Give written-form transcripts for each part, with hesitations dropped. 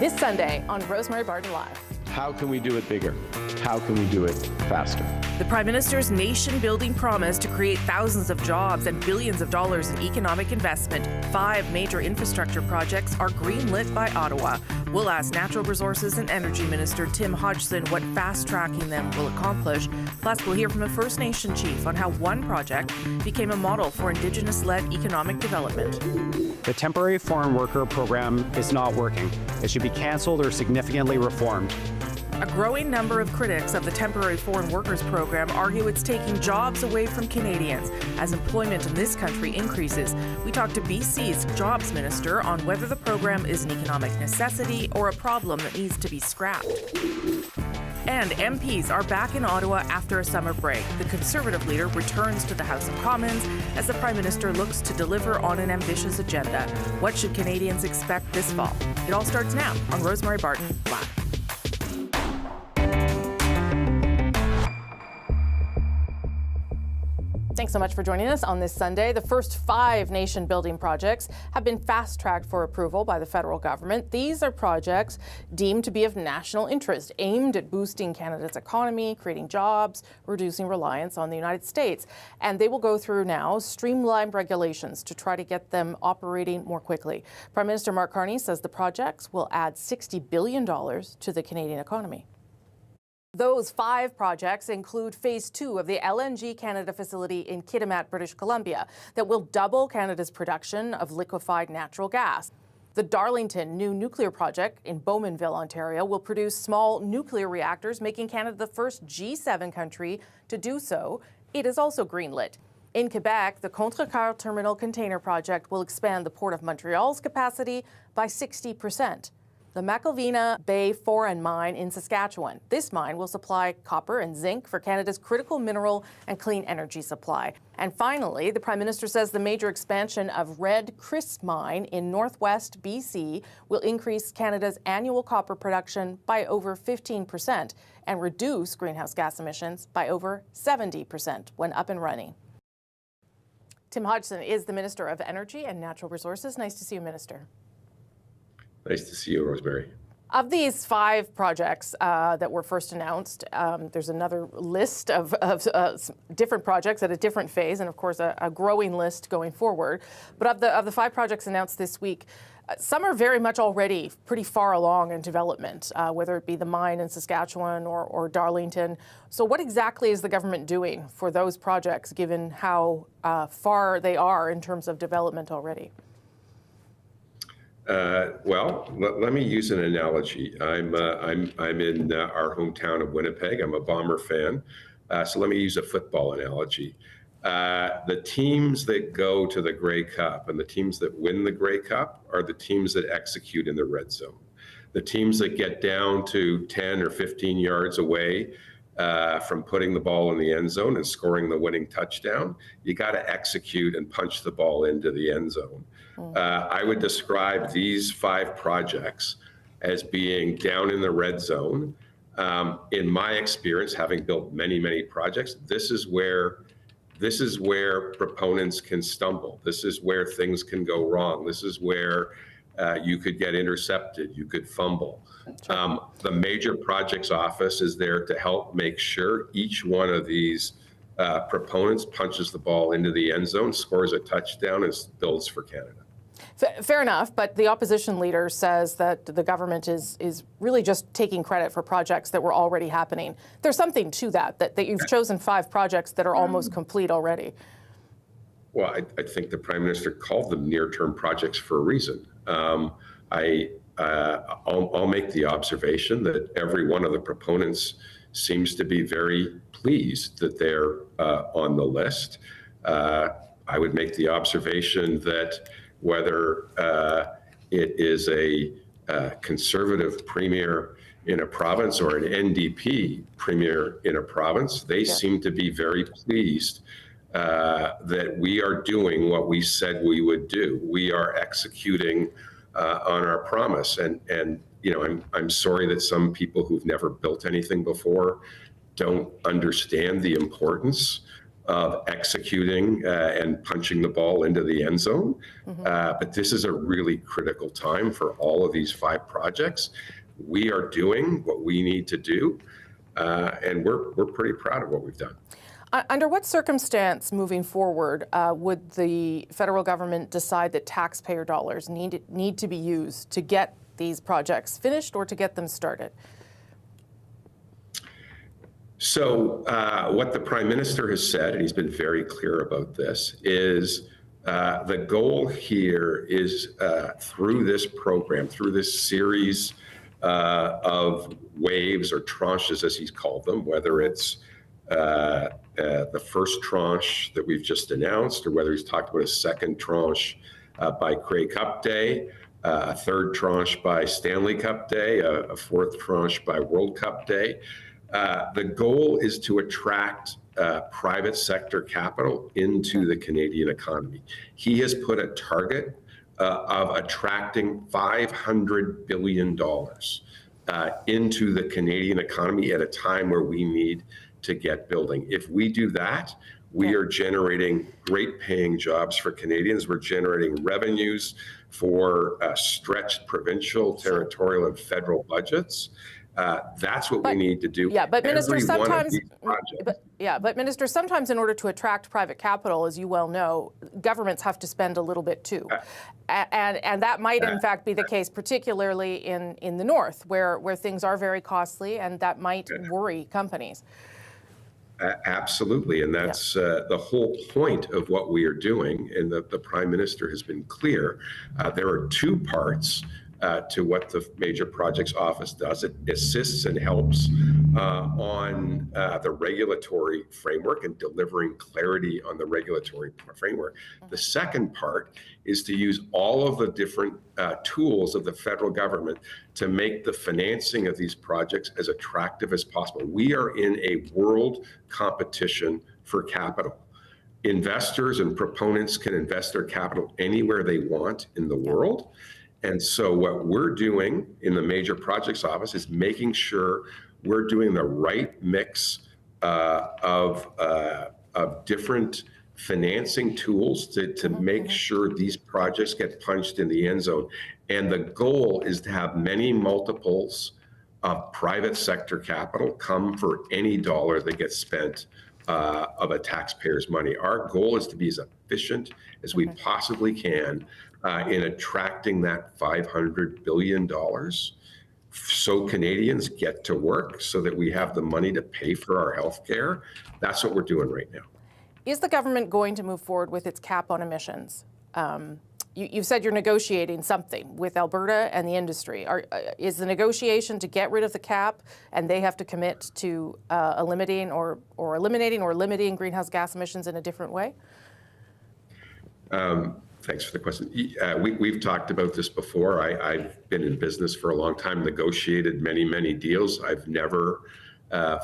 this Sunday on Rosemary Barton Live. How can we do it bigger? How can we do it faster? The Prime Minister's nation-building promise to create thousands of jobs and billions of dollars in economic investment. 5 major infrastructure projects are greenlit by Ottawa. We'll ask Natural Resources and Energy Minister Tim Hodgson what fast-tracking them will accomplish. Plus, we'll hear from a First Nation chief on how one project became a model for Indigenous-led economic development. The temporary foreign worker program is not working. It should be cancelled or significantly reformed. A growing number of critics of the temporary foreign workers program argue it's taking jobs away from Canadians as employment in this country increases. We talked to BC's jobs minister on whether the program is an economic necessity or a problem that needs to be scrapped. And MPs are back in Ottawa after a summer break. The Conservative leader returns to the House of Commons as the Prime Minister looks to deliver on an ambitious agenda. What should Canadians expect this fall? It all starts now on Rosemary Barton Live. Thanks so much for joining us on this Sunday. The first 5 nation-building projects have been fast-tracked for approval by the federal government. These are projects deemed to be of national interest, aimed at boosting Canada's economy, creating jobs, reducing reliance on the United States. And they will go through now streamlined regulations to try to get them operating more quickly. Prime Minister Mark Carney says the projects will add $60 billion to the Canadian economy. Those 5 projects include Phase 2 of the LNG Canada facility in Kitimat, British Columbia, that will double Canada's production of liquefied natural gas. The Darlington new nuclear project in Bowmanville, Ontario, will produce small nuclear reactors, making Canada the first G7 country to do so. It is also greenlit. In Quebec, the Contrecoeur Terminal Container Project will expand the Port of Montreal's capacity by 60%. The McIlvena Bay Foran Mine in Saskatchewan. This mine will supply copper and zinc for Canada's critical mineral and clean energy supply. And finally, the Prime Minister says the major expansion of Red Chris Mine in northwest BC will increase Canada's annual copper production by over 15% and reduce greenhouse gas emissions by over 70% when up and running. Tim Hodgson is the Minister of Energy and Natural Resources. Nice to see you, Minister. Nice to see you, Rosemary. Of these 5 projects that were first announced, there's another list of different projects at a different phase, and of course a growing list going forward. But of the 5 projects announced this week, some are very much already pretty far along in development, whether it be the mine in Saskatchewan or Darlington. So what exactly is the government doing for those projects, given how far they are in terms of development already? Well, let me use an analogy. I'm in our hometown of Winnipeg. I'm a Bomber fan. So let me use a football analogy. The teams that go to the Grey Cup and the teams that win the Grey Cup are the teams that execute in the red zone. The teams that get down to 10 or 15 yards away from putting the ball in the end zone and scoring the winning touchdown, you got to execute and punch the ball into the end zone. I would describe these 5 projects as being down in the red zone. In my experience, having built many, many projects, this is where proponents can stumble. This is where things can go wrong. This is where you could get intercepted, you could fumble. The Major Projects Office is there to help make sure each one of these proponents punches the ball into the end zone, scores a touchdown, and builds for Canada. Fair enough, but the opposition leader says that the government is really just taking credit for projects that were already happening. There's something to that you've chosen 5 projects that are almost complete already. Well, I think the Prime Minister called them near-term projects for a reason. I'll make the observation that every one of the proponents seems to be very pleased that they're on the list. I would make the observation that whether it is a Conservative premier in a province or an NDP premier in a province, they seem to be very pleased that we are doing what we said we would do. We are executing on our promise. And you know, I'm sorry that some people who've never built anything before don't understand the importance of executing and punching the ball into the end zone. But this is a really critical time for all of these 5 projects. We are doing what we need to do, and we're pretty proud of what we've done. Under what circumstance moving forward would the federal government decide that taxpayer dollars need to be used to get these projects finished or to get them started? So what the Prime Minister has said, and he's been very clear about this, is the goal here is through this program, through this series of waves or tranches, as he's called them, whether it's the first tranche that we've just announced, or whether he's talked about a second tranche by Grey Cup Day, a third tranche by Stanley Cup Day, a fourth tranche by World Cup Day. The goal is to attract private sector capital into the Canadian economy. He has put a target of attracting $500 billion into the Canadian economy at a time where we need to get building. If we do that, we are generating great paying jobs for Canadians. We're generating revenues for stretched provincial, territorial, and federal budgets. That's what we need to do. Yeah, but Minister, sometimes, Minister, sometimes in order to attract private capital, as you well know, governments have to spend a little bit too. And that might in fact be the case, particularly in the north, where things are very costly, and that might worry companies. Absolutely, and that's the whole point of what we are doing, and the Prime Minister has been clear. There are 2 parts to what the Major Projects Office does. It assists and helps on the regulatory framework and delivering clarity on the regulatory framework. The second part is to use all of the different tools of the federal government to make the financing of these projects as attractive as possible. We are in a world competition for capital. Investors and proponents can invest their capital anywhere they want in the world. And so what we're doing in the Major Projects Office is making sure we're doing the right mix of different financing tools to make sure these projects get punched in the end zone. And the goal is to have many multiples of private sector capital come for any dollar that gets spent of a taxpayer's money. Our goal is to be as efficient as we possibly can in attracting that $500 billion so Canadians get to work, so that we have the money to pay for our health care. That's what we're doing right now. Is the government going to move forward with its cap on emissions? You've said you're negotiating something with Alberta and the industry. Is the negotiation to get rid of the cap, and they have to commit to eliminating or limiting greenhouse gas emissions in a different way? Thanks for the question. We've talked about this before. I've been in business for a long time, negotiated many deals. I've never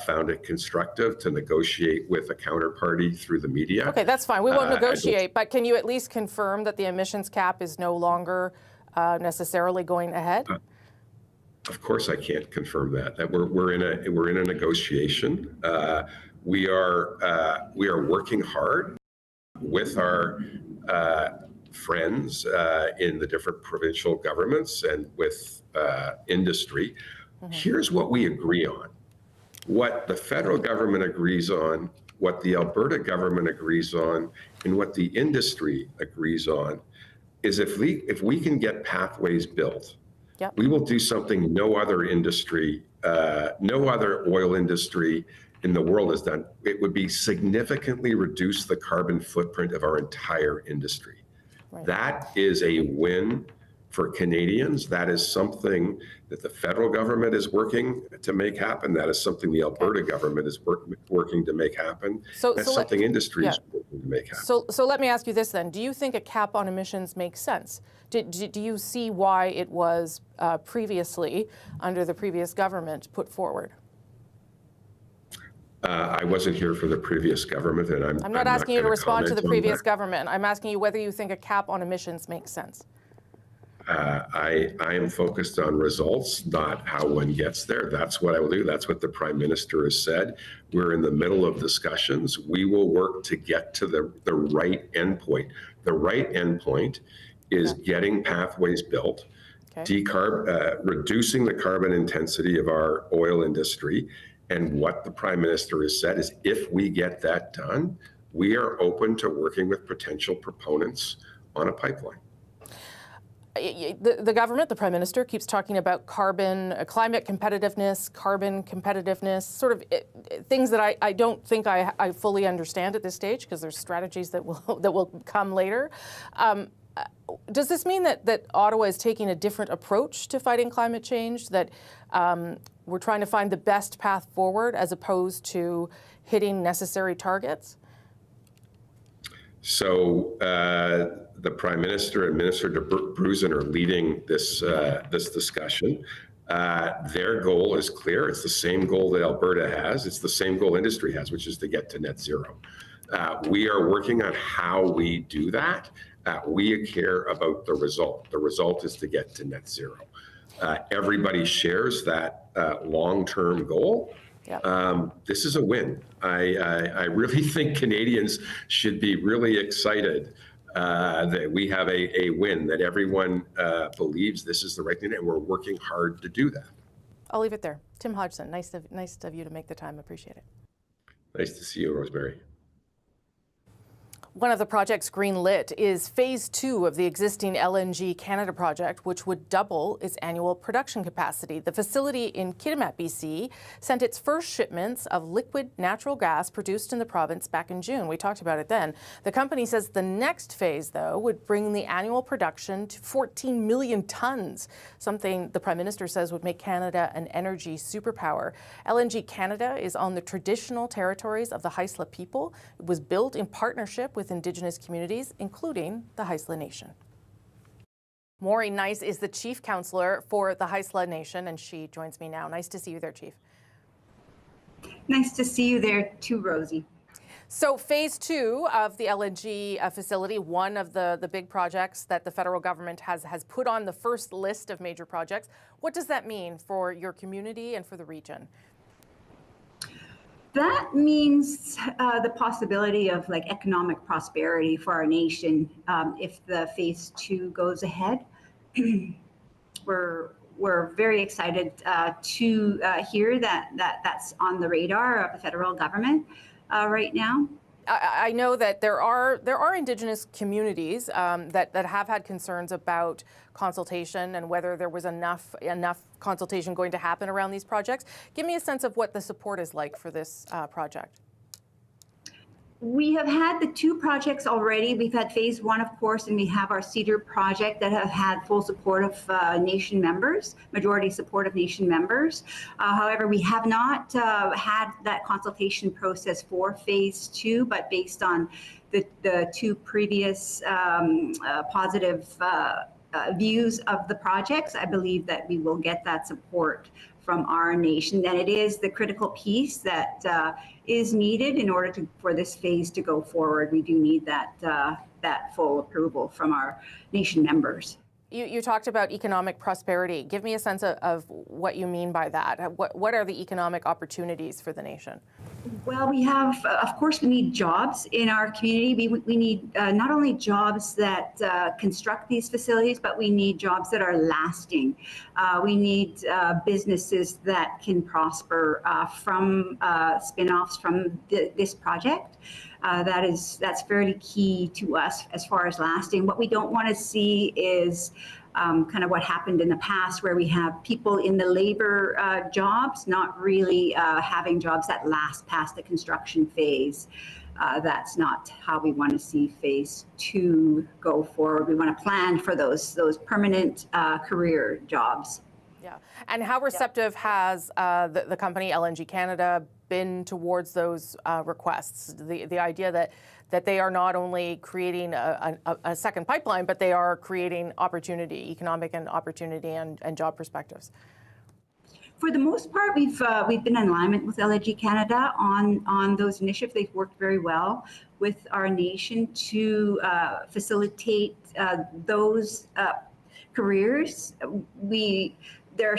found it constructive to negotiate with a counterparty through the media. Okay, that's fine. We won't negotiate, but can you at least confirm that the emissions cap is no longer necessarily going ahead? Of course, I can't confirm that. That we're in a negotiation. We are working hard with our friends in the different provincial governments and with industry. Here's what we agree on. What the federal government agrees on, what the Alberta government agrees on, and what the industry agrees on is if we can get pathways built, we will do something no other industry, no other oil industry in the world has done. It would be significantly reduce the carbon footprint of our entire industry. Right. That is a win for Canadians. That is something that the federal government is working to make happen. That is something the Alberta government is working to make happen. That's something industry is working to make happen. So let me ask you this then. Do you think a cap on emissions makes sense? Do you see why it was previously, under the previous government, put forward? I wasn't here for the previous government, and I'm not asking you to respond to the previous government. I'm asking you whether you think a cap on emissions makes sense. I am focused on results, not how one gets there. That's what I will do. That's what the Prime Minister has said. We're in the middle of discussions. We will work to get to the right endpoint. The right endpoint is getting pathways built, reducing the carbon intensity of our oil industry. And what the Prime Minister has said is if we get that done, we are open to working with potential proponents on a pipeline. The government, the Prime Minister, keeps talking about climate competitiveness, sort of things that I don't think I fully understand at this stage, because there's strategies that will come later. Does this mean that Ottawa is taking a different approach to fighting climate change, that we're trying to find the best path forward as opposed to hitting necessary targets? So the Prime Minister and Minister de Bruzen are leading this discussion. Their goal is clear. It's the same goal that Alberta has. It's the same goal industry has, which is to get to net zero. We are working on how we do that. We care about the result. The result is to get to net zero. Everybody shares that long-term goal. This is a win. I really think Canadians should be really excited that we have a win, that everyone believes this is the right thing, and we're working hard to do that. I'll leave it there. Tim Hodgson, nice of you to make the time. Appreciate it. Nice to see you, Rosemary. One of the projects greenlit is phase 2 of the existing LNG Canada project, which would double its annual production capacity. The facility in Kitimat, BC, sent its first shipments of liquid natural gas produced in the province back in June. We talked about it then. The company says the next phase, though, would bring the annual production to 14 million tons, something the Prime Minister says would make Canada an energy superpower. LNG Canada is on the traditional territories of the Haisla people. It was built in partnership with Indigenous communities, including the Haisla Nation. Maureen Nice is the Chief Counselor for the Haisla Nation, and she joins me now. Nice to see you there, Chief. Nice to see you there too, Rosie. So phase 2 of the LNG facility, one of the big projects that the federal government has put on the first list of major projects. What does that mean for your community and for the region? That means the possibility of economic prosperity for our nation if the phase 2 goes ahead. We're very excited to hear that's on the radar of the federal government right now. I know that there are Indigenous communities that have had concerns about consultation and whether there was enough consultation going to happen around these projects. Give me a sense of what the support is like for this project. We have had the 2 projects already. We've had phase 1, of course, and we have our Cedar project that have had full support of nation members, majority support of nation members. However, we have not had that consultation process for phase 2, but based on the 2 previous positive views of the projects, I believe that we will get that support from our nation. And it is the critical piece that is needed in order for this phase to go forward. We do need that full approval from our nation members. You talked about economic prosperity. Give me a sense of what you mean by that. What are the economic opportunities for the nation? Well, we have, of course, we need jobs in our community. We need not only jobs that construct these facilities, but we need jobs that are lasting. We need businesses that can prosper from spin-offs from this project. That's fairly key to us as far as lasting. What we don't want to see is kind of what happened in the past, where we have people in the labor jobs not really having jobs that last past the construction phase. That's not how we want to see phase 2 go forward. We want to plan for those permanent career jobs. Yeah, and how receptive has the company LNG Canada been towards those requests? The idea that they are not only creating a second pipeline, but they are creating opportunity, economic and opportunity and job perspectives. For the most part, we've been in alignment with LNG Canada on those initiatives. They've worked very well with our nation to facilitate those careers, there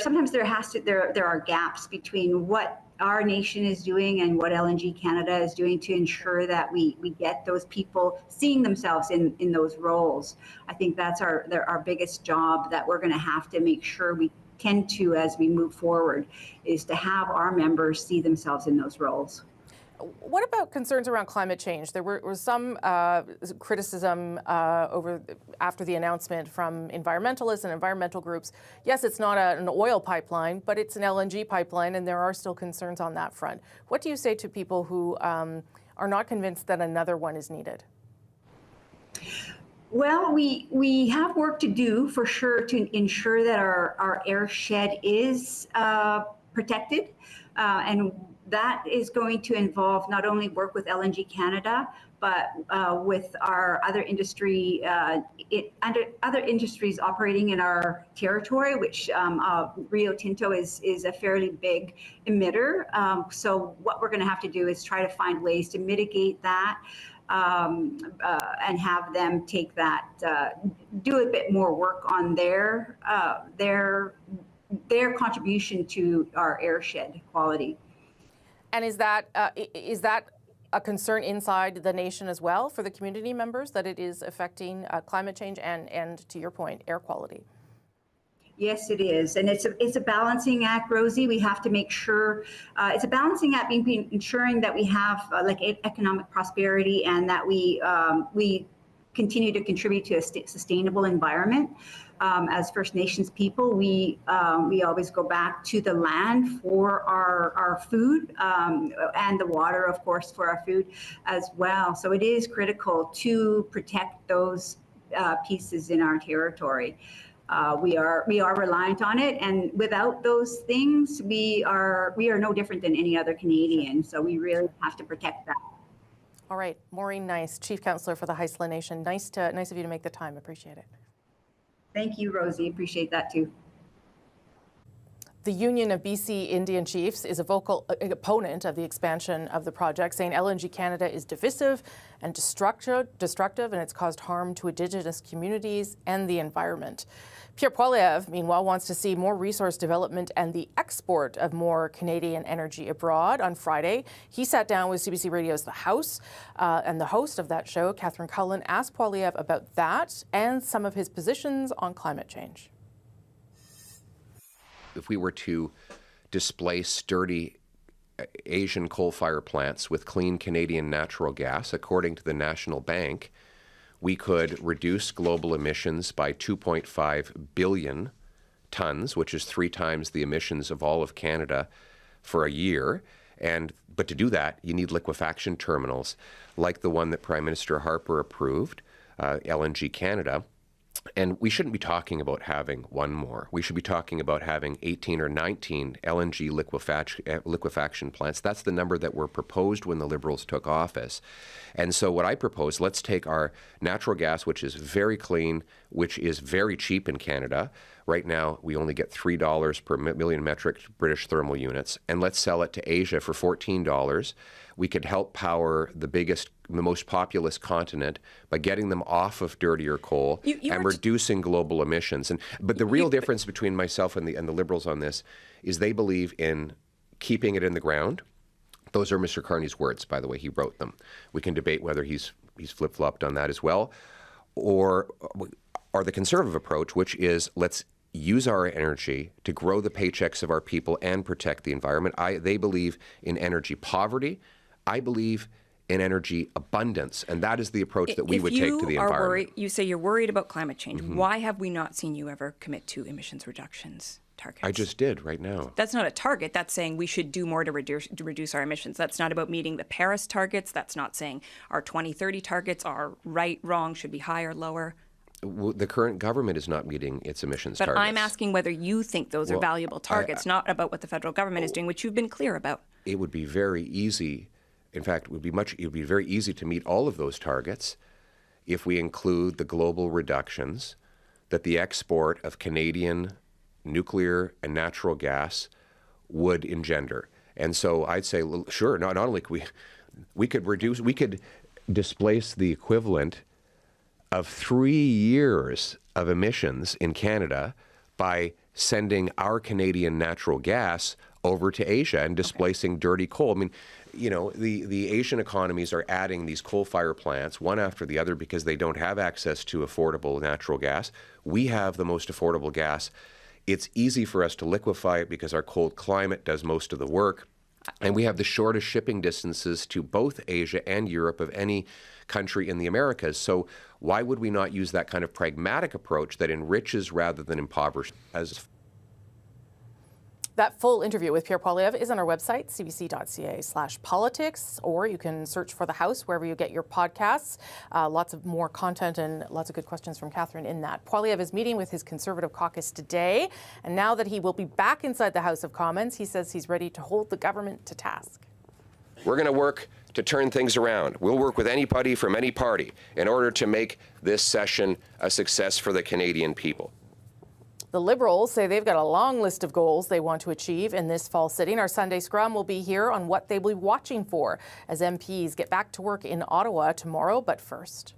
are gaps between what our nation is doing and what LNG Canada is doing to ensure that we get those people seeing themselves in those roles. I think that's our biggest job that we're going to have to make sure we tend to as we move forward, is to have our members see themselves in those roles. What about concerns around climate change? There was some criticism after the announcement from environmentalists and environmental groups. Yes, it's not an oil pipeline, but it's an LNG pipeline, and there are still concerns on that front. What do you say to people who are not convinced that another one is needed? Well, we have work to do for sure to ensure that our airshed is protected, and that is going to involve not only work with LNG Canada, but with our other industry, other industries operating in our territory, which Rio Tinto is a fairly big emitter. So what we're going to have to do is try to find ways to mitigate that, and have them take that, do a bit more work on their contribution to our airshed quality. And is that a concern inside the nation as well for the community members, that it is affecting climate change and, to your point, air quality? Yes, it is, and it's a balancing act, Rosie. We have to make sure it's a balancing act, ensuring that we have economic prosperity and that we continue to contribute to a sustainable environment. As First Nations people, we always go back to the land for our food, and the water, of course, for our food as well. So it is critical to protect those pieces in our territory. We are reliant on it, and without those things, we are no different than any other Canadian. So we really have to protect that. All right, Maureen Nice, Chief Councillor for the Haisla Nation. Nice of you to make the time. Appreciate it. Thank you, Rosie. Appreciate that too. The Union of BC Indian Chiefs is a vocal opponent of the expansion of the project, saying LNG Canada is divisive and destructive, and it's caused harm to Indigenous communities and the environment. Pierre Poilievre, meanwhile, wants to see more resource development and the export of more Canadian energy abroad. On Friday, he sat down with CBC Radio's The House, and the host of that show, Ravi Kahlon, asked Poilievre about that and some of his positions on climate change. If we were to displace dirty Asian coal-fired plants with clean Canadian natural gas, according to the National Bank, we could reduce global emissions by 2.5 billion tons, which is 3 times the emissions of all of Canada for a year. But to do that, you need liquefaction terminals like the one that Prime Minister Harper approved, LNG Canada. And we shouldn't be talking about having one more. We should be talking about having 18 or 19 LNG liquefaction plants. That's the number that were proposed when the Liberals took office. And so what I propose, let's take our natural gas, which is very clean, which is very cheap in Canada. Right now, we only get $3 per million metric British thermal units, and let's sell it to Asia for $14. We could help power the most populous continent by getting them off of dirtier coal and reducing global emissions. But the real difference between myself and the Liberals on this is they believe in keeping it in the ground. Those are Mr. Carney's words, by the way. He wrote them. We can debate whether he's flip-flopped on that as well, or the conservative approach, which is let's use our energy to grow the paychecks of our people and protect the environment. They believe in energy poverty. I believe in energy abundance, and that is the approach that we would take to the environment. You say you're worried about climate change. Mm-hmm. Why have we not seen you ever commit to emissions reductions targets? I just did right now. That's not a target. That's saying we should do more to reduce our emissions. That's not about meeting the Paris targets. That's not saying our 2030 targets are right, wrong, should be higher, lower. The current government is not meeting its emissions targets. But I'm asking whether you think those are valuable targets, not about what the federal government is doing, which you've been clear about. It would be very easy. In fact, it would be very easy to meet all of those targets if we include the global reductions that the export of Canadian nuclear and natural gas would engender. And so I'd say, sure, not only could we could displace the equivalent of 3 years of emissions in Canada by sending our Canadian natural gas over to Asia and displacing dirty coal. I mean, you know, the Asian economies are adding these coal-fired plants one after the other because they don't have access to affordable natural gas. We have the most affordable gas. It's easy for us to liquefy it because our cold climate does most of the work. And we have the shortest shipping distances to both Asia and Europe of any country in the Americas. So why would we not use that kind of pragmatic approach that enriches rather than impoverishes? That full interview with Pierre Poilievre is on our website, cbc.ca/politics, or you can search for The House wherever you get your podcasts. Lots of more content and lots of good questions from Catherine in that. Poilievre is meeting with his Conservative caucus today, and now that he will be back inside the House of Commons, he says he's ready to hold the government to task. We're going to work to turn things around. We'll work with anybody from any party in order to make this session a success for the Canadian people. The Liberals say they've got a long list of goals they want to achieve in this fall sitting. Our Sunday Scrum will be here on what they'll be watching for as MPs get back to work in Ottawa tomorrow. But first,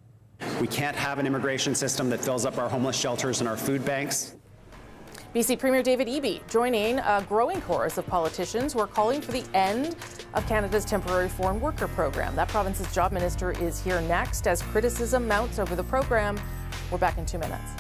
We can't have an immigration system that fills up our homeless shelters and our food banks. BC Premier David Eby joining a growing chorus of politicians who are calling for the end of Canada's temporary foreign worker program. That province's job minister is here next as criticism mounts over the program. We're back in 2 minutes.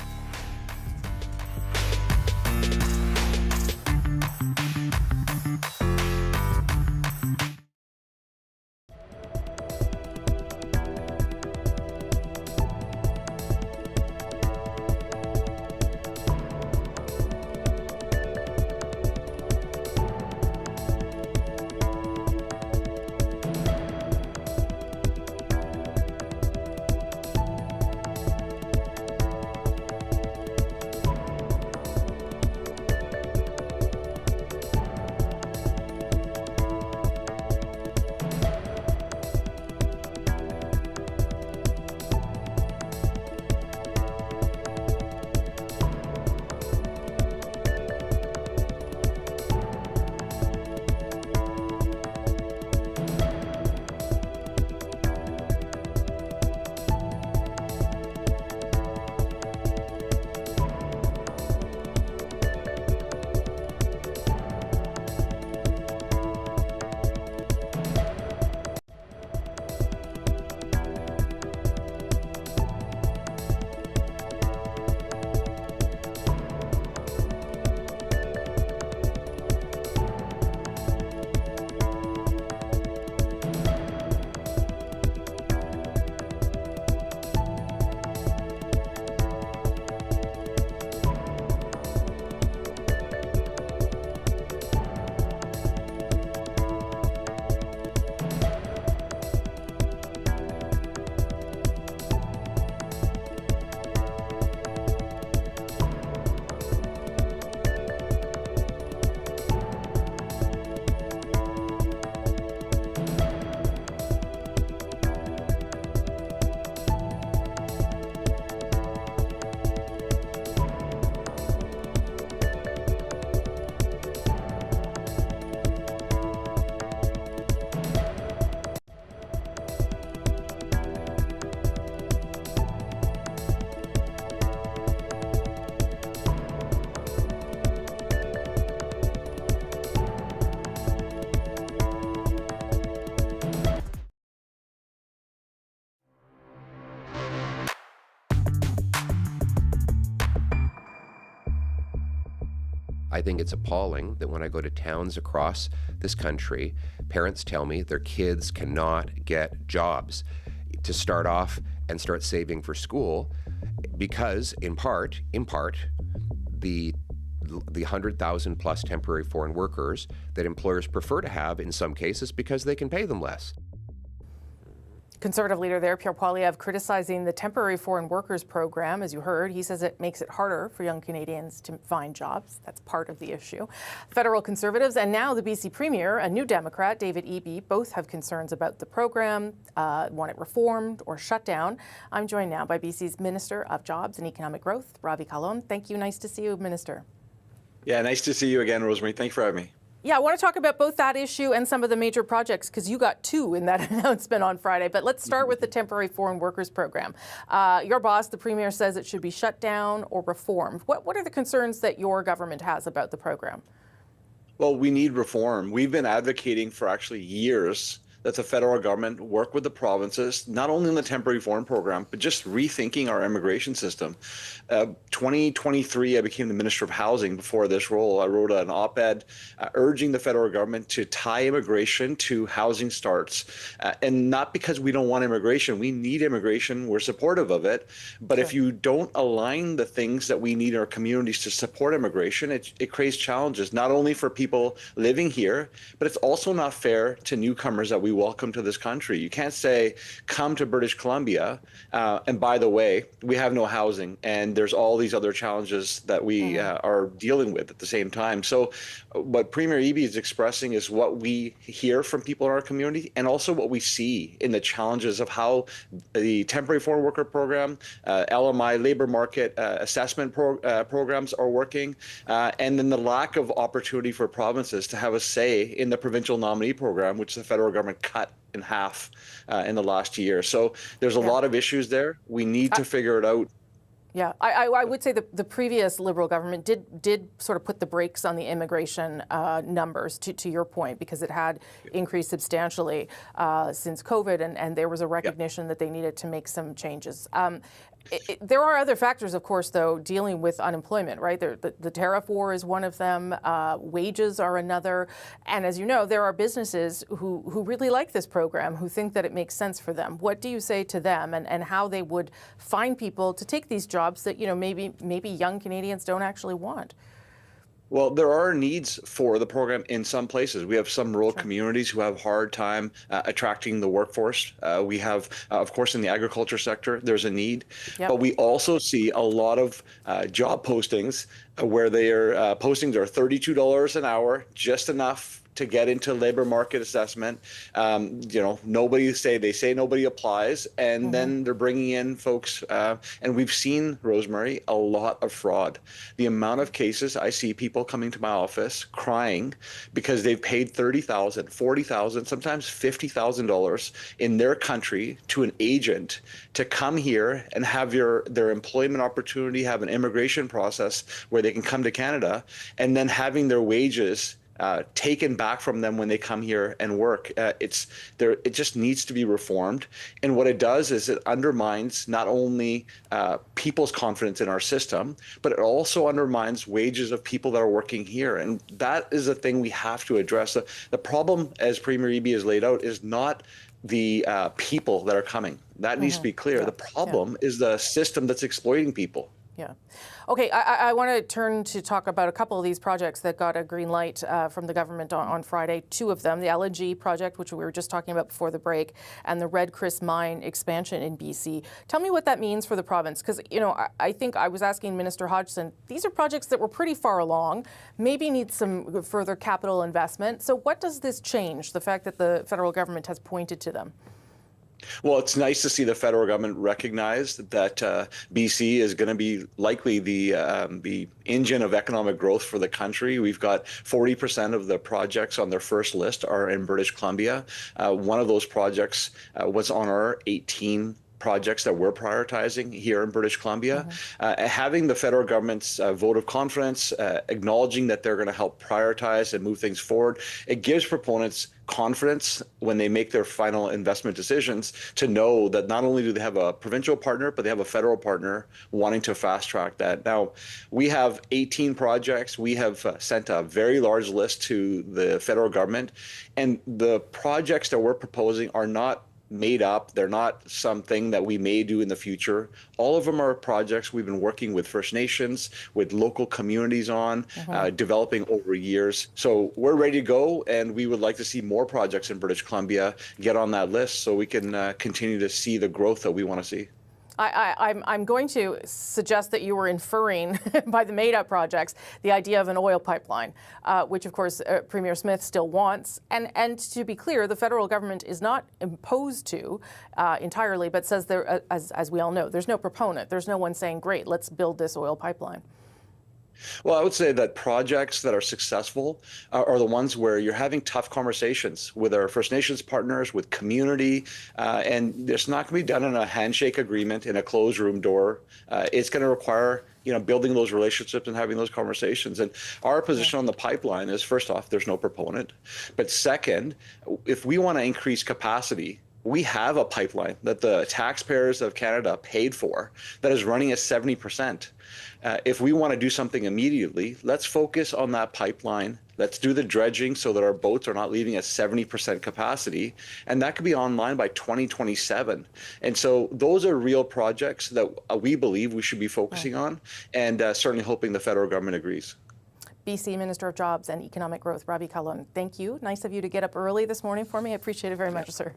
I think it's appalling that when I go to towns across this country, parents tell me their kids cannot get jobs to start off and start saving for school because, in part, the 100,000 plus temporary foreign workers that employers prefer to have in some cases because they can pay them less. Conservative leader there, Pierre Poilievre, criticizing the temporary foreign workers program. As you heard, he says it makes it harder for young Canadians to find jobs. That's part of the issue. Federal Conservatives and now the BC Premier, a new Democrat, David Eby, both have concerns about the program, want it reformed or shut down. I'm joined now by BC's Minister of Jobs and Economic Growth, Ravi Kahlon. Thank you. Nice to see you, Minister. Yeah, nice to see you again, Rosemary. Thanks for having me. Yeah, I want to talk about both that issue and some of the major projects, because you got two in that announcement on Friday. But let's start with the Temporary Foreign Workers Program. Your boss, the Premier, says it should be shut down or reformed. What are the concerns that your government has about the program? Well, we need reform. We've been advocating for actually years that the federal government work with the provinces, not only in the temporary foreign program, but just rethinking our immigration system. 2023, I became the Minister of Housing. Before this role, I wrote an op-ed urging the federal government to tie immigration to housing starts. And not because we don't want immigration. We need immigration. We're supportive of it. But if you don't align the things that we need in our communities to support immigration, it creates challenges, not only for people living here, but it's also not fair to newcomers that we welcome to this country. You can't say, come to British Columbia, and by the way, we have no housing, and there's all these other challenges that we are dealing with at the same time. So what Premier Eby is expressing is what we hear from people in our community, and also what we see in the challenges of how the temporary foreign worker program, LMI labor market assessment programs are working, and then the lack of opportunity for provinces to have a say in the provincial nominee program, which the federal government cut in half in the last year. So there's a lot of issues there. We need to figure it out. Yeah, I would say the previous Liberal government did sort of put the brakes on the immigration numbers, to your point, because it had increased substantially since COVID, and there was a recognition that they needed to make some changes. There are other factors, of course, though, dealing with unemployment, right? The tariff war is one of them. Wages are another. And as you know, there are businesses who really like this program, who think that it makes sense for them. What do you say to them, and how they would find people to take these jobs that, maybe young Canadians don't actually want? Well, there are needs for the program in some places. We have some rural communities who have a hard time attracting the workforce. We have, of course, in the agriculture sector, there's a need. But we also see a lot of job postings where postings are $32 an hour, just enough to get into labor market assessment. They say nobody applies, and then they're bringing in folks. And we've seen, Rosemary, a lot of fraud. The amount of cases I see people coming to my office crying because they've paid $30,000, $40,000, sometimes $50,000 in their country to an agent to come here and have their employment opportunity, have an immigration process where they can come to Canada, and then having their wages taken back from them when they come here and work. It just needs to be reformed. And what it does is it undermines not only people's confidence in our system, but it also undermines wages of people that are working here. And that is a thing we have to address. The problem, as Premier Eby has laid out, is not the people that are coming. That needs to be clear. The problem is the system that's exploiting people. Yeah. Okay, I want to turn to talk about a couple of these projects that got a green light from the government on Friday. Two of them, the LNG project, which we were just talking about before the break, and the Red Chris mine expansion in BC. Tell me what that means for the province, because, I think I was asking Minister Hodgson, these are projects that were pretty far along, maybe need some further capital investment. So what does this change, the fact that the federal government has pointed to them? Well, it's nice to see the federal government recognize that BC is going to be likely the engine of economic growth for the country. We've got 40% of the projects on their first list are in British Columbia. One of those projects was on our 18 projects that we're prioritizing here in British Columbia. Having the federal government's vote of confidence, acknowledging that they're going to help prioritize and move things forward, it gives proponents confidence when they make their final investment decisions to know that not only do they have a provincial partner, but they have a federal partner wanting to fast track that. Now, we have 18 projects. We have sent a very large list to the federal government, and the projects that we're proposing are not made up. They're not something that we may do in the future. All of them are projects we've been working with First Nations, with local communities on, developing over years. So we're ready to go, and we would like to see more projects in British Columbia get on that list so we can continue to see the growth that we want to see. I'm going to suggest that you were inferring by the made-up projects the idea of an oil pipeline, which, of course, Premier Smith still wants. And to be clear, the federal government is not opposed to entirely, but says there, as we all know, there's no proponent. There's no one saying, great, let's build this oil pipeline. Well, I would say that projects that are successful are the ones where you're having tough conversations with our First Nations partners, with community, and it's not going to be done in a handshake agreement in a closed room door. It's going to require building those relationships and having those conversations. And our position on the pipeline is, first off, there's no proponent. But second, if we want to increase capacity, we have a pipeline that the taxpayers of Canada paid for that is running at 70%. If we want to do something immediately, let's focus on that pipeline. Let's do the dredging so that our boats are not leaving at 70% capacity. And that could be online by 2027. And so those are real projects that we believe we should be focusing on, and certainly hoping the federal government agrees. BC Minister of Jobs and Economic Growth, Ravi Kahlon, thank you. Nice of you to get up early this morning for me. I appreciate it very much, sir.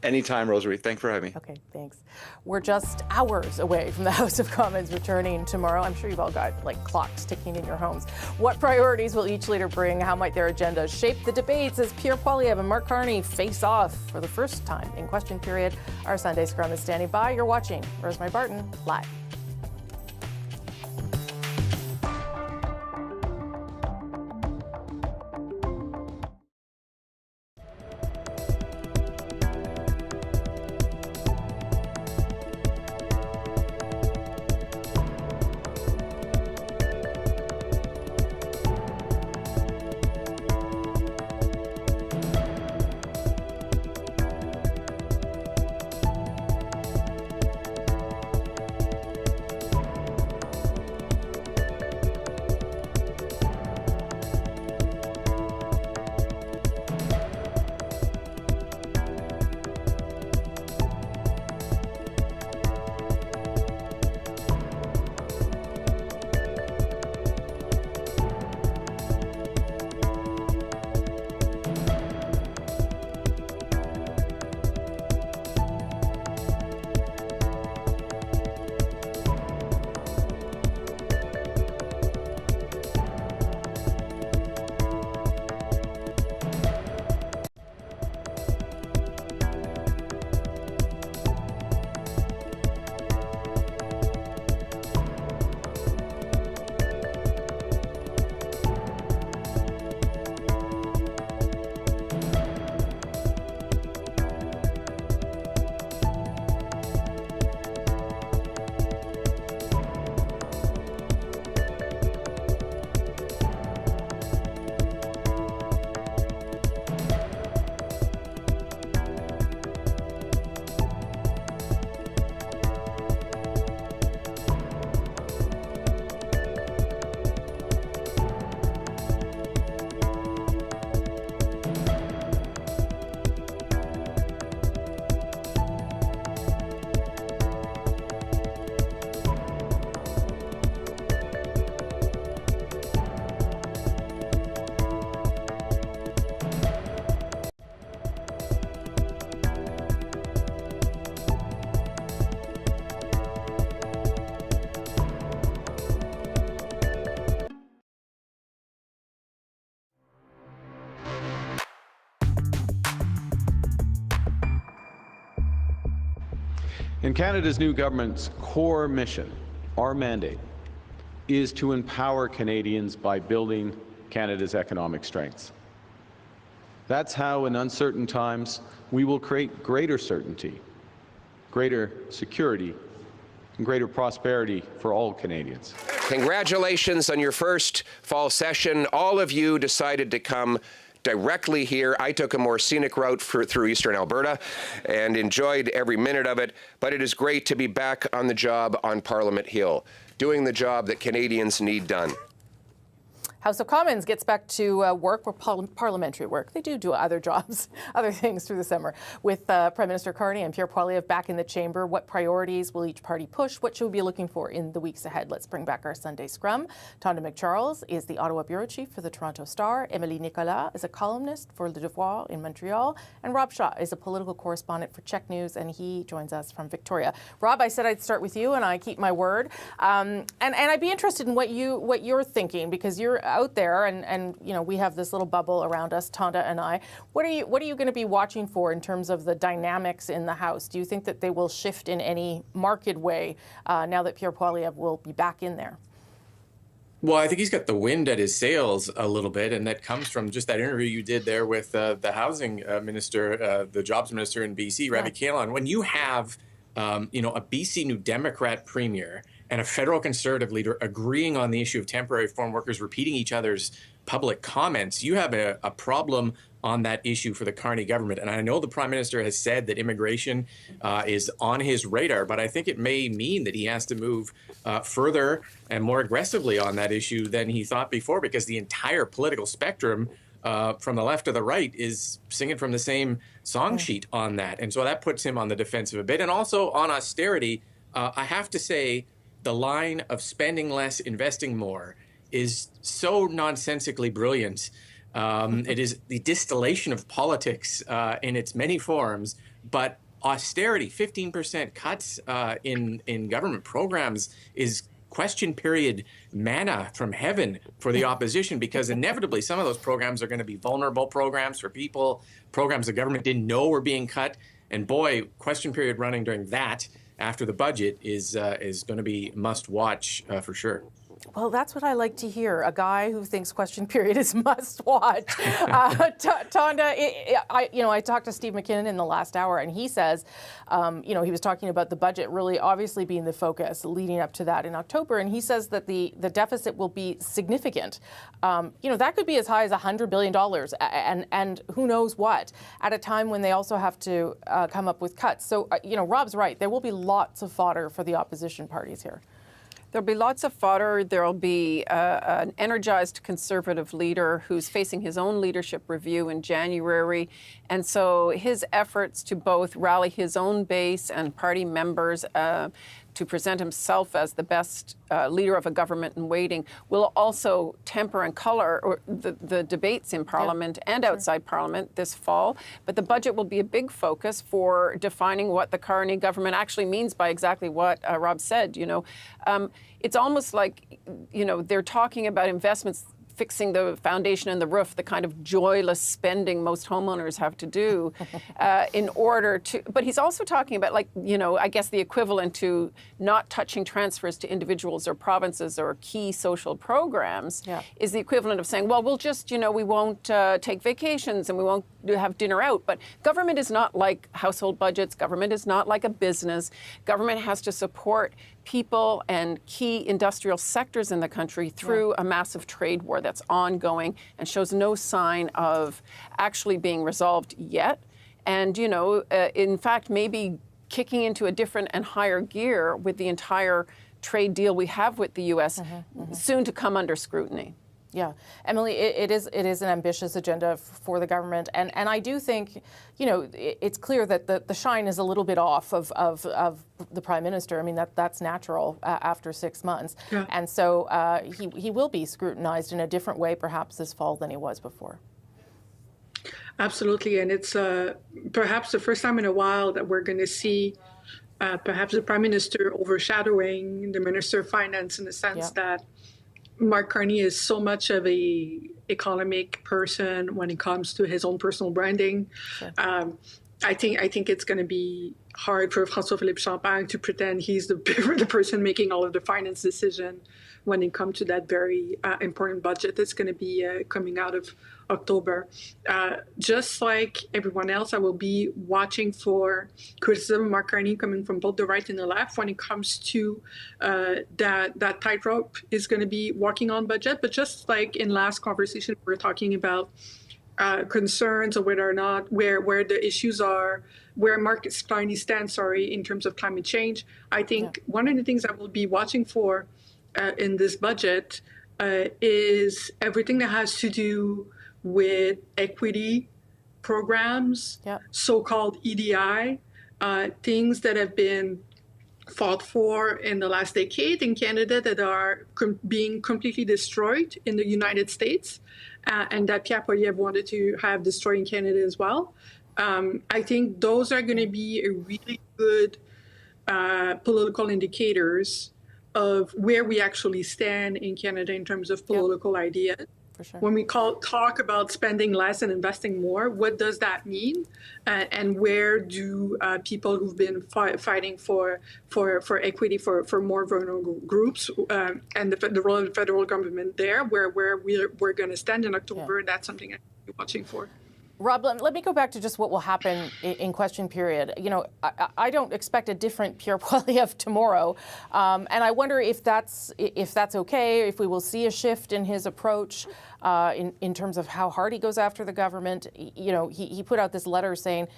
Anytime, Rosemary. Thanks for having me. Okay, thanks. We're just hours away from the House of Commons returning tomorrow. I'm sure you've all got clocks ticking in your homes. What priorities will each leader bring? How might their agenda shape the debates as Pierre Poilievre and Mark Carney face off for the first time in question period? Our Sunday Scrum is standing by. You're watching Rosemary Barton live. And Canada's new government's core mission, our mandate, is to empower Canadians by building Canada's economic strengths. That's how, in uncertain times, we will create greater certainty, greater security, and greater prosperity for all Canadians. Congratulations on your first fall session. All of you decided to come directly here. I took a more scenic route through eastern Alberta and enjoyed every minute of it, but it is great to be back on the job on Parliament Hill, doing the job that Canadians need done. House of Commons gets back to work, or parliamentary work. They do other jobs, other things through the summer. With Prime Minister Carney and Pierre Poilievre back in the chamber, what priorities will each party push? What should we be looking for in the weeks ahead? Let's bring back our Sunday Scrum. Tonda McCharles is the Ottawa Bureau Chief for the Toronto Star. Emily Nicolas is a columnist for Le Devoir in Montreal. And Rob Shaw is a political correspondent for Czech News, and he joins us from Victoria. Rob, I said I'd start with you, and I keep my word. And I'd be interested in what you're thinking, because you're out there, and you know, we have this little bubble around us, Tonda and I. What are you going to be watching for in terms of the dynamics in the House? Do you think that they will shift in any marked way now that Pierre Poilievre will be back in there? Well, I think he's got the wind at his sails a little bit, and that comes from just that interview you did there with the housing minister, the jobs minister in BC, Ravi Kahlon. When you have, a BC New Democrat premier and a federal Conservative leader agreeing on the issue of temporary foreign workers, repeating each other's public comments, you have a problem on that issue for the Carney government. And I know the Prime Minister has said that immigration is on his radar, but I think it may mean that he has to move further and more aggressively on that issue than he thought before, because the entire political spectrum from the left to the right is singing from the same song sheet on that. And so that puts him on the defensive a bit. And also on austerity, I have to say the line of spending less, investing more is so nonsensically brilliant. It is the distillation of politics in its many forms, but austerity, 15% cuts in government programs is question period manna from heaven for the opposition, because inevitably some of those programs are going to be vulnerable programs for people, programs the government didn't know were being cut. And boy, question period running during that after the budget is going to be must watch for sure. Well, that's what I like to hear. A guy who thinks question period is must watch. Tonda, I talked to Steve McKinnon in the last hour, and he says, he was talking about the budget really obviously being the focus leading up to that in October. And he says that the deficit will be significant. That could be as high as $100 billion and who knows what at a time when they also have to come up with cuts. So, Rob's right. There will be lots of fodder for the opposition parties here. There'll be lots of fodder. There'll be an energized Conservative leader who's facing his own leadership review in January. And so his efforts to both rally his own base and party members to present himself as the best leader of a government in waiting will also temper and color the debates in Parliament and outside Parliament this fall. But the budget will be a big focus for defining what the Carney government actually means by exactly what Rob said. It's almost like, they're talking about investments fixing the foundation and the roof, the kind of joyless spending most homeowners have to do in order to, but he's also talking about I guess the equivalent to not touching transfers to individuals or provinces or key social programs is the equivalent of saying, well, we'll just, we won't take vacations and we won't have dinner out. But government is not like household budgets. Government is not like a business. Government has to support people and key industrial sectors in the country through a massive trade war that's ongoing and shows no sign of actually being resolved yet. And, in fact, maybe kicking into a different and higher gear with the entire trade deal we have with the U.S. soon to come under scrutiny. Yeah, Emily, it is an ambitious agenda for the government, and I do think, it's clear that the shine is a little bit off of the Prime Minister. I mean, that's natural after 6 months, and so he will be scrutinized in a different way, perhaps this fall than he was before. Absolutely, and it's perhaps the first time in a while that we're going to see perhaps the Prime Minister overshadowing the Minister of Finance in the sense that Mark Carney is so much of a economic person when it comes to his own personal branding. I think it's going to be hard for François-Philippe Champagne to pretend he's the person making all of the finance decision when it comes to that very important budget that's going to be coming out of October. Just like everyone else, I will be watching for criticism of Mark Carney coming from both the right and the left when it comes to that tightrope is going to be walking on budget. But just like in last conversation, we were talking about concerns of whether or not where the issues are, where Mark Carney stands, in terms of climate change. I think one of the things I will be watching for in this budget is everything that has to do with equity programs, so-called EDI, things that have been fought for in the last decade in Canada that are being completely destroyed in the United States, and that Pierre Poilievre wanted to have destroyed in Canada as well. I think those are going to be a really good political indicators of where we actually stand in Canada in terms of political ideas. For sure. When we talk about spending less and investing more, what does that mean? And where do people who've been fighting for equity for more vulnerable groups and the role of the federal government there, where we're going to stand in October, that's something I'm watching for. Rob, let me go back to just what will happen in question period. You know, I don't expect a different Pierre Poilievre tomorrow, and I wonder if that's okay, if we will see a shift in his approach in terms of how hard he goes after the government. You know, he put out this letter saying,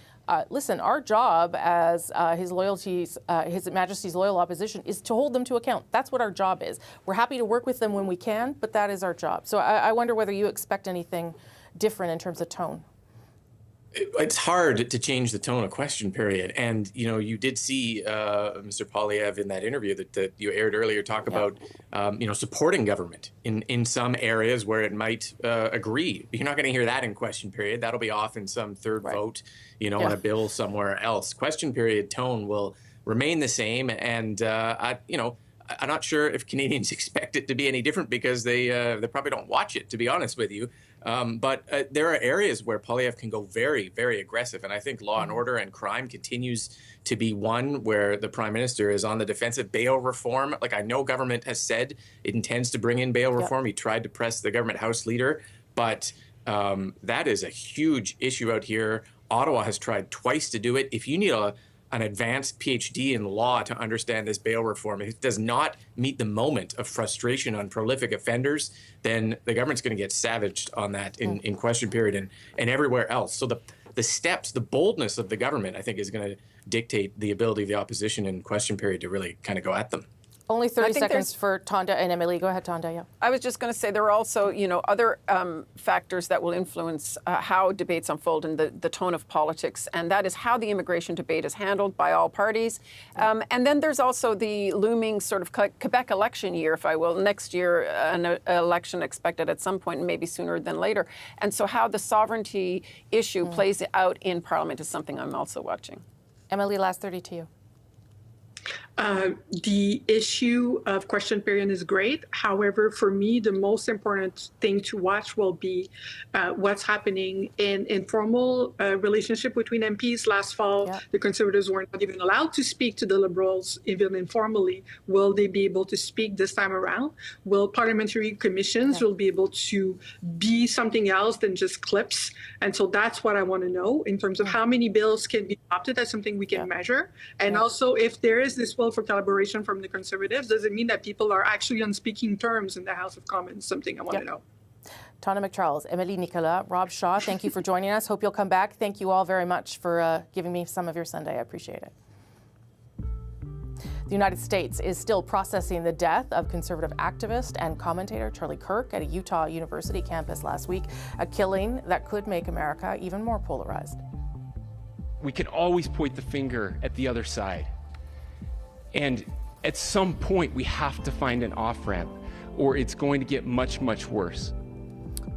listen, our job as His Majesty's loyal opposition is to hold them to account. That's what our job is. We're happy to work with them when we can, but that is our job. So I wonder whether you expect anything different in terms of tone. It's hard to change the tone of question period. And, you know, you did see Mr. Poilievre in that interview that you aired earlier talk about, you know, supporting government in some areas where it might agree. You're not going to hear that in question period. That'll be off in some third vote, you know, on a bill somewhere else. Question period tone will remain the same. And, you know, I'm not sure if Canadians expect it to be any different because they probably don't watch it, to be honest with you. But there are areas where Poilievre can go very, very aggressive. And I think law and order and crime continues to be one where the Prime Minister is on the defensive. Bail reform, like I know government has said it intends to bring in bail reform. He tried to press the government House leader, but that is a huge issue out here. Ottawa has tried twice to do it. If you need an advanced PhD in law to understand this bail reform, if it does not meet the moment of frustration on prolific offenders, then the government's going to get savaged on that in question period and everywhere else. So the steps, the boldness of the government, I think, is going to dictate the ability of the opposition in question period to really kind of go at them. Only 30 seconds for Tonda and Emily. Go ahead, Tonda. Yeah. I was just going to say there are also, you know, other factors that will influence how debates unfold and the tone of politics, and that is how the immigration debate is handled by all parties. And then there's also the looming sort of Quebec election year, if I will. Next year, an election expected at some point, maybe sooner than later. And so how the sovereignty issue plays out in Parliament is something I'm also watching. Emily, last 30 to you. The issue of question period is great. However, for me, the most important thing to watch will be what's happening in informal relationship between MPs. Last fall, the Conservatives were not even allowed to speak to the Liberals, even informally. Will they be able to speak this time around? Will parliamentary commissions will be able to be something else than just clips? And so that's what I want to know in terms of how many bills can be adopted. That's something we can measure. And also, if there is this will for collaboration from the Conservatives, does it mean that people are actually on speaking terms in the House of Commons? Something I want to know. Tonda McCharles, Emily Nicolas, Rob Shaw, thank you for joining us. Hope you'll come back. Thank you all very much for giving me some of your Sunday. I appreciate it. The United States is still processing the death of conservative activist and commentator Charlie Kirk at a Utah University campus last week, a killing that could make America even more polarized. We can always point the finger at the other side. And at some point, we have to find an off-ramp, or it's going to get much, much worse.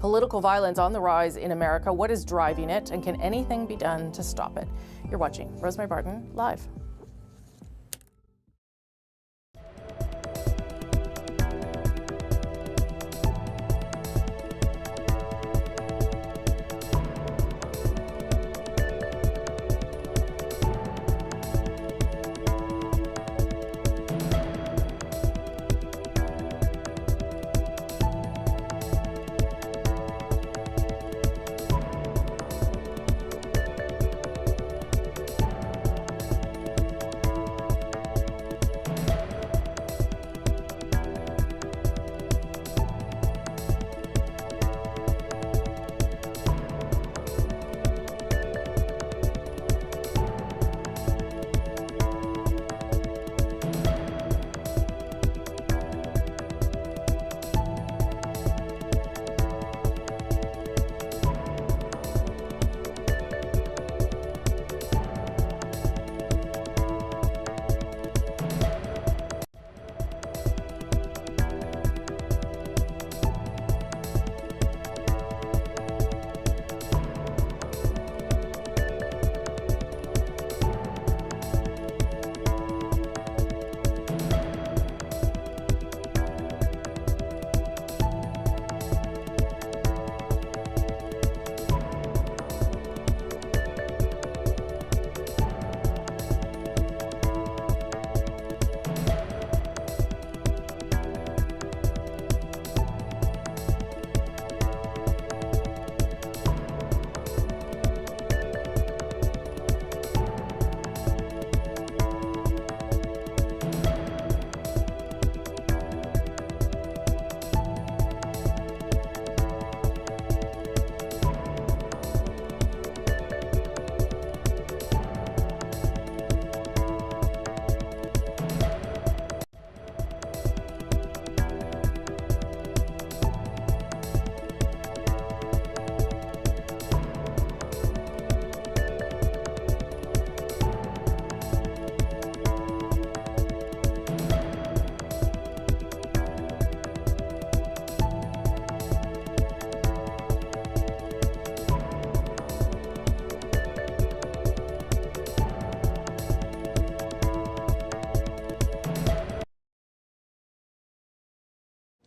Political violence on the rise in America. What is driving it, and can anything be done to stop it? You're watching Rosemary Barton Live.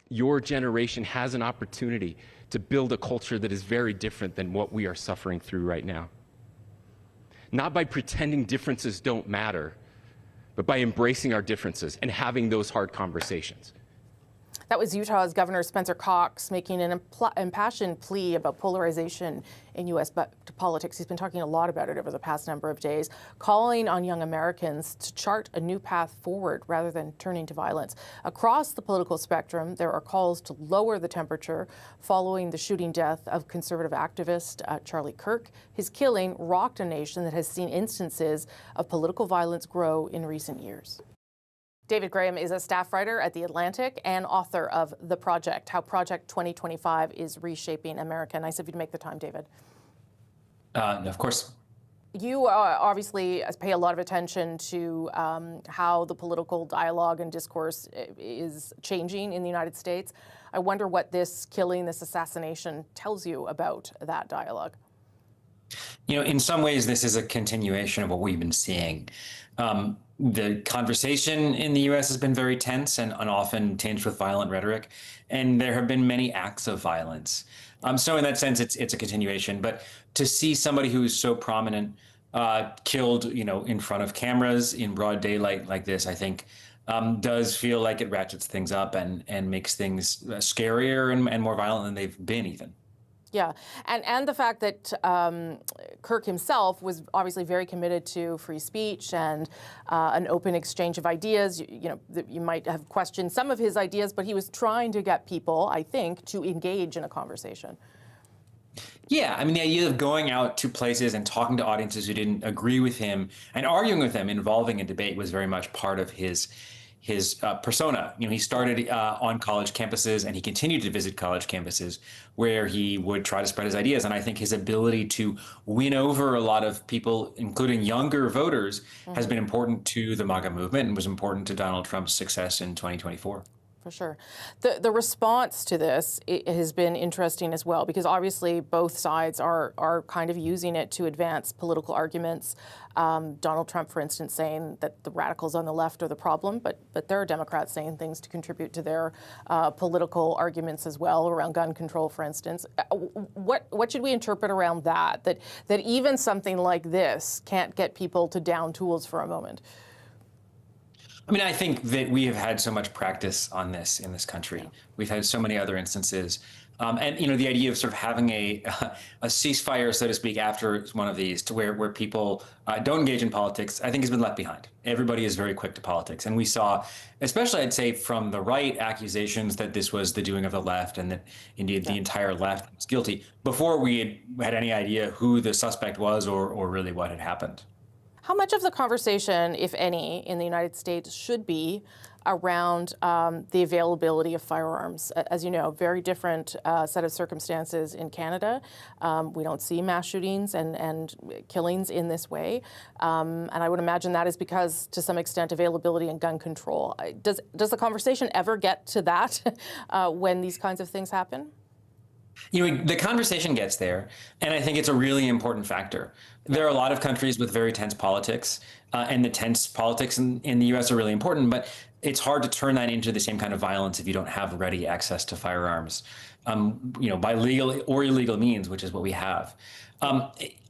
Your generation has an opportunity to build a culture that is very different than what we are suffering through right now. Not by pretending differences don't matter, but by embracing our differences and having those hard conversations. That was Utah's Governor Spencer Cox making an impassioned plea about polarization in U.S. politics. He's been talking a lot about it over the past number of days, calling on young Americans to chart a new path forward rather than turning to violence. Across the political spectrum, there are calls to lower the temperature following the shooting death of conservative activist Charlie Kirk. His killing rocked a nation that has seen instances of political violence grow in recent years. David Graham is a staff writer at The Atlantic and author of The Project, How Project 2025 is Reshaping America. Nice of you to make the time, David. Of course. You obviously pay a lot of attention to how the political dialogue and discourse is changing in the United States. I wonder what this killing, this assassination tells you about that dialogue. You know, in some ways, this is a continuation of what we've been seeing. The conversation in the U.S. has been very tense and often tinged with violent rhetoric, and there have been many acts of violence. So in that sense, it's a continuation. But to see somebody who is so prominent killed, you know, in front of cameras in broad daylight like this, I think does feel like it ratchets things up and makes things scarier and more violent than they've been even. Yeah, and the fact that Kirk himself was obviously very committed to free speech and an open exchange of ideas. You know, you might have questioned some of his ideas, but he was trying to get people, I think, to engage in a conversation. Yeah, I mean, the idea of going out to places and talking to audiences who didn't agree with him and arguing with them, involving a debate, was very much part of his persona. You know, he started on college campuses and he continued to visit college campuses where he would try to spread his ideas. And I think his ability to win over a lot of people, including younger voters, has been important to the MAGA movement and was important to Donald Trump's success in 2024. For sure. The response to this has been interesting as well, because obviously both sides are kind of using it to advance political arguments. Donald Trump, for instance, saying that the radicals on the left are the problem, but there are Democrats saying things to contribute to their political arguments as well, around gun control, for instance. What should we interpret around that even something like this can't get people to down tools for a moment? I mean, I think that we have had so much practice on this in this country. We've had so many other instances. And, you know, the idea of sort of having a ceasefire, so to speak, after one of these, to where people don't engage in politics, I think has been left behind. Everybody is very quick to politics. And we saw, especially I'd say from the right, accusations that this was the doing of the left and that indeed the entire left was guilty before we had any idea who the suspect was or really what had happened. How much of the conversation, if any, in the United States should be around the availability of firearms? As you know, very different set of circumstances in Canada. We don't see mass shootings and killings in this way. And I would imagine that is because, to some extent, availability and gun control. Does the conversation ever get to that when these kinds of things happen? You know, the conversation gets there, and I think it's a really important factor. There are a lot of countries with very tense politics, and the tense politics in the U.S. are really important, but it's hard to turn that into the same kind of violence if you don't have ready access to firearms, you know, by legal or illegal means, which is what we have.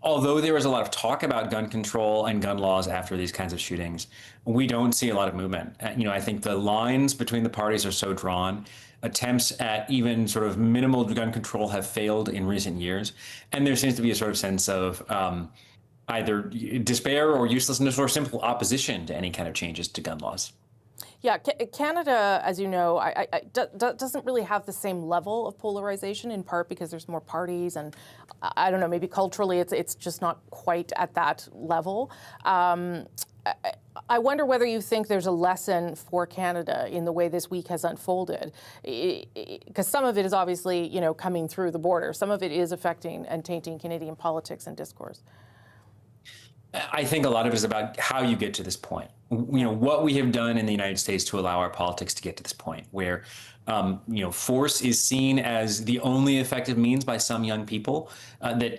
Although there was a lot of talk about gun control and gun laws after these kinds of shootings, we don't see a lot of movement. You know, I think the lines between the parties are so drawn. Attempts at even sort of minimal gun control have failed in recent years. And there seems to be a sort of sense of either despair or uselessness or simple opposition to any kind of changes to gun laws. Yeah, Canada, as you know, doesn't really have the same level of polarization, in part because there's more parties, and I don't know, maybe culturally it's just not quite at that level. I wonder whether you think there's a lesson for Canada in the way this week has unfolded, because some of it is obviously, you know, coming through the border. Some of it is affecting and tainting Canadian politics and discourse. I think a lot of it is about how you get to this point. What we have done in the United States to allow our politics to get to this point where, force is seen as the only effective means by some young people, that,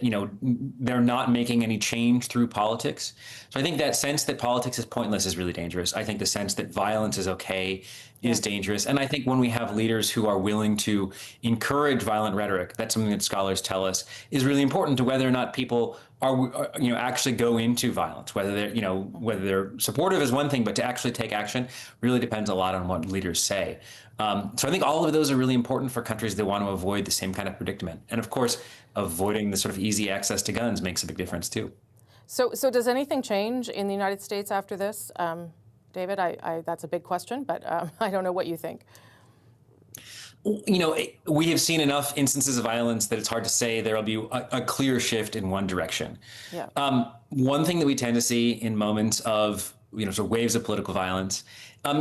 they're not making any change through politics. So I think that sense that politics is pointless is really dangerous. I think the sense that violence is okay is dangerous. And I think when we have leaders who are willing to encourage violent rhetoric, that's something that scholars tell us is really important to whether or not people are actually go into violence. Whether they're supportive is one thing, but to actually take action really depends a lot on what leaders say. So I think all of those are really important for countries that want to avoid the same kind of predicament. And of course, avoiding the sort of easy access to guns makes a big difference too. So does anything change in the United States after this? David, that's a big question, but I don't know what you think. We have seen enough instances of violence that it's hard to say there will be a clear shift in one direction. Yeah. One thing that we tend to see in moments of sort of waves of political violence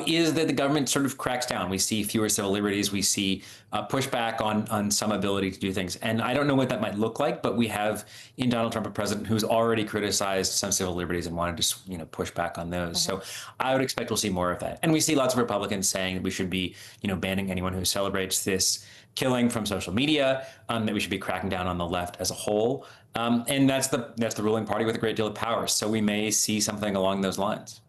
is that the government sort of cracks down. We see fewer civil liberties. We see pushback on some ability to do things. And I don't know what that might look like, but we have in Donald Trump a president who's already criticized some civil liberties and wanted to push back on those. So I would expect we'll see more of that. And we see lots of Republicans saying that we should be banning anyone who celebrates this killing from social media, that we should be cracking down on the left as a whole. And that's the ruling party with a great deal of power. So we may see something along those lines.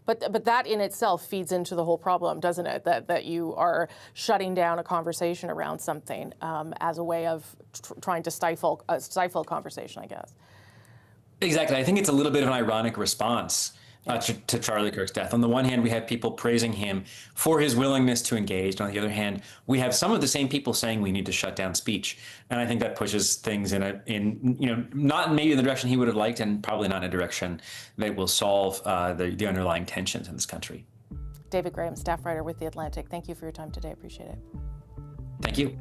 But that in itself feeds into the whole problem, doesn't it? That you are shutting down a conversation around something as a way of trying to stifle conversation, I guess. Exactly. I think it's a little bit of an ironic response to Charlie Kirk's death. On the one hand, we have people praising him for his willingness to engage. On the other hand, we have some of the same people saying we need to shut down speech. And I think that pushes things in not maybe in the direction he would have liked, and probably not in a direction that will solve the underlying tensions in this country. David Graham, staff writer with The Atlantic. Thank you for your time today. Appreciate it. Thank you.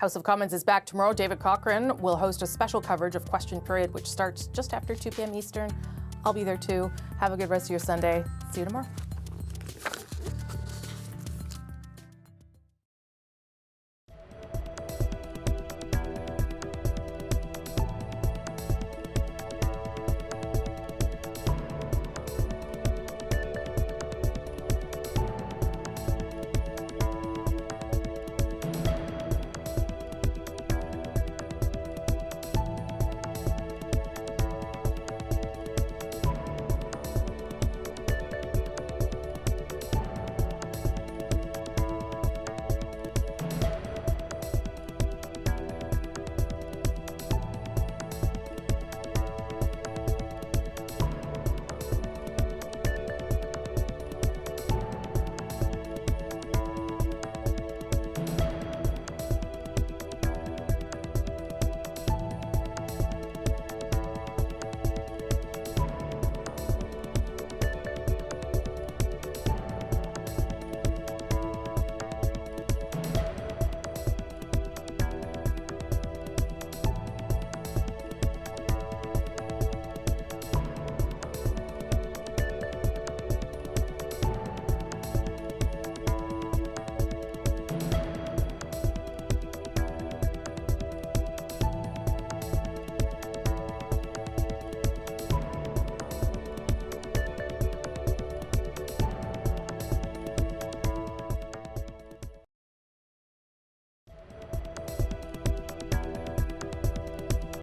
House of Commons is back tomorrow. David Cochrane will host a special coverage of Question Period, which starts just after 2 p.m. Eastern. I'll be there too. Have a good rest of your Sunday. See you tomorrow.